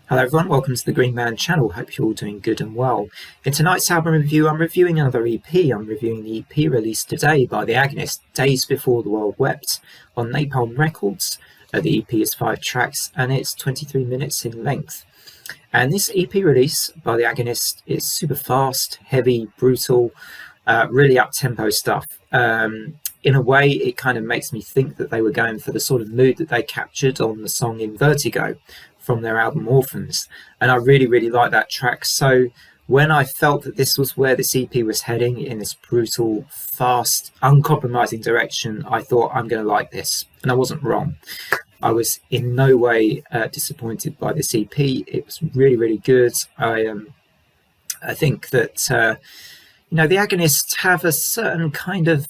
Hello everyone, welcome to the Green Man channel. Hope you're all doing good and well. In tonight's album review, I'm reviewing another EP. I'm reviewing the EP released today by the Agonist, Days Before the World Wept, on Napalm Records. The EP is 5 tracks and it's 23 minutes in length. And this EP release by the Agonist is super fast, heavy, brutal, really up-tempo stuff. In a way, it kind of makes me think that they were going for the sort of mood that they captured on the song In Vertigo from their album Orphans, and I really like that track. So when I felt that this was where this EP was heading, in this brutal, fast, uncompromising direction, I thought, I'm going to like this, and I wasn't wrong. I was in no way disappointed by this EP. It was really good. I think that the Agonists have a certain kind of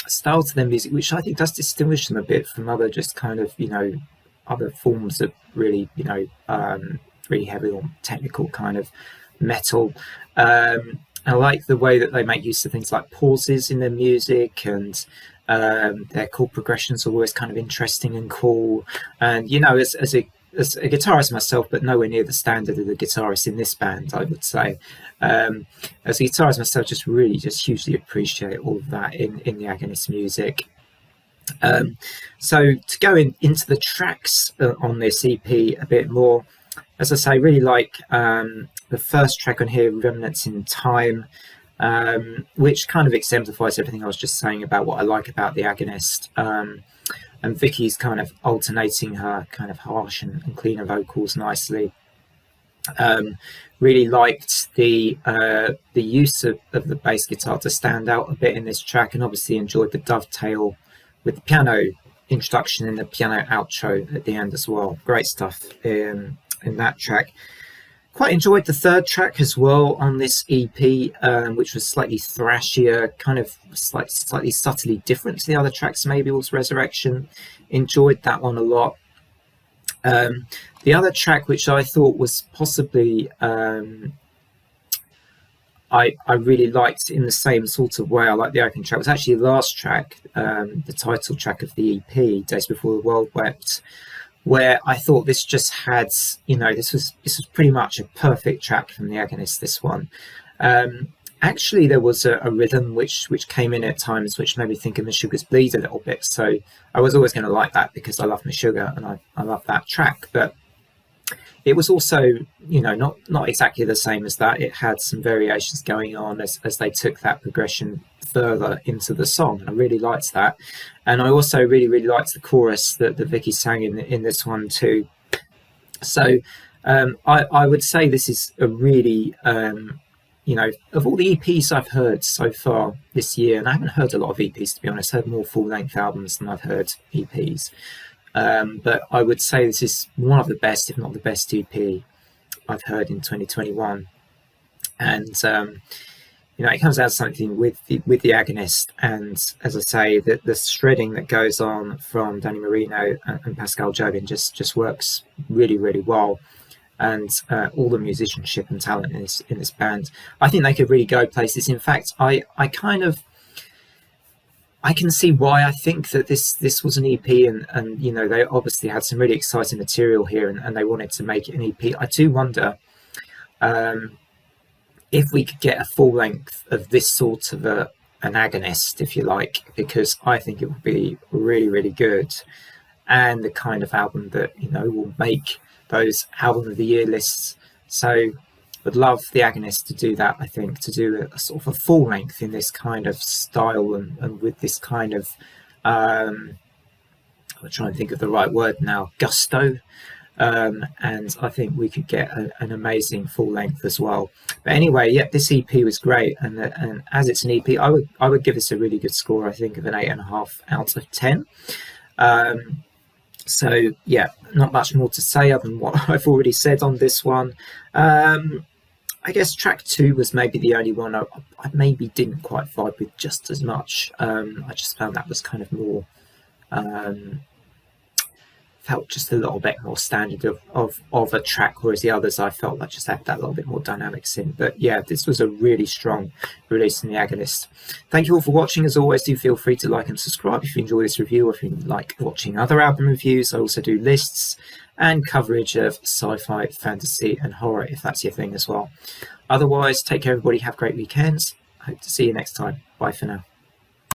style to their music, which I think does distinguish them a bit from other just kind of other forms of really really heavy or technical kind of metal. I like the way that they make use of things like pauses in their music, and their chord progressions are always kind of interesting and cool. And as a guitarist myself, but nowhere near the standard of the guitarist in this band, I would say. As a guitarist myself, just hugely appreciate all of that in the Agonist music. So to go into the tracks on this EP a bit more, as I say, really like the first track on here, Remnants in Time, which kind of exemplifies everything I was just saying about what I like about the Agonist. And Vicky's kind of alternating her kind of harsh and cleaner vocals nicely. Really liked the use of the bass guitar to stand out a bit in this track, and obviously enjoyed the dovetail with the piano introduction and the piano outro at the end as well. Great stuff in that track. Quite enjoyed the third track as well on this EP, which was slightly thrashier, kind of slightly subtly different to the other tracks. Maybe was Resurrection. Enjoyed that one a lot. The other track, which I thought was possibly I really liked in the same sort of way I like the opening track, was actually the last track, the title track of the EP, Days Before the World Wept, where I thought this just had, this was pretty much a perfect track from the Agonist, this one. Actually, there was a rhythm which came in at times which made me think of Meshuggah's Bleed a little bit, so I was always going to like that because I love Meshuggah and I love that track, but it was also, not exactly the same as that. It had some variations going on as they took that progression further into the song. I really liked that. And I also really liked the chorus that Vicky sang in this one too. So I would say this is a really, of all the EPs I've heard so far this year, and I haven't heard a lot of EPs, to be honest. I've heard more full-length albums than I've heard EPs. But I would say this is one of the best, if not the best EP I've heard in 2021. And, it comes out something with the Agonist. And as I say, the shredding that goes on from Danny Marino and Pascal Jobin just works really well. And all the musicianship and talent in this band, I think they could really go places. In fact, I can see why I think that this was an EP, and they obviously had some really exciting material here, and they wanted to make it an EP. I do wonder if we could get a full length of this sort of an Agonist, if you like, because I think it would be really good, and the kind of album that will make those album of the year lists. So would love the Agonist to do that, I think, to do a sort of a full length in this kind of style and with this kind of, I'm trying to think of the right word now, gusto. And I think we could get an amazing full length as well. But anyway, yeah, this EP was great. And as it's an EP, I would give this a really good score, I think, of an 8.5 out of 10. So yeah, not much more to say other than what I've already said on this one. I guess track 2 was maybe the only one I maybe didn't quite vibe with just as much. I just found that was kind of more, felt just a little bit more standard of a track, whereas the others I felt like just had that little bit more dynamics in. But yeah, this was a really strong release in the Agonist. Thank you all for watching. As always, do feel free to like and subscribe if you enjoy this review, or if you like watching other album reviews. I also do lists and coverage of sci-fi, fantasy and horror, if that's your thing as well. Otherwise, take care everybody, have great weekends. Hope to see you next time. Bye for now.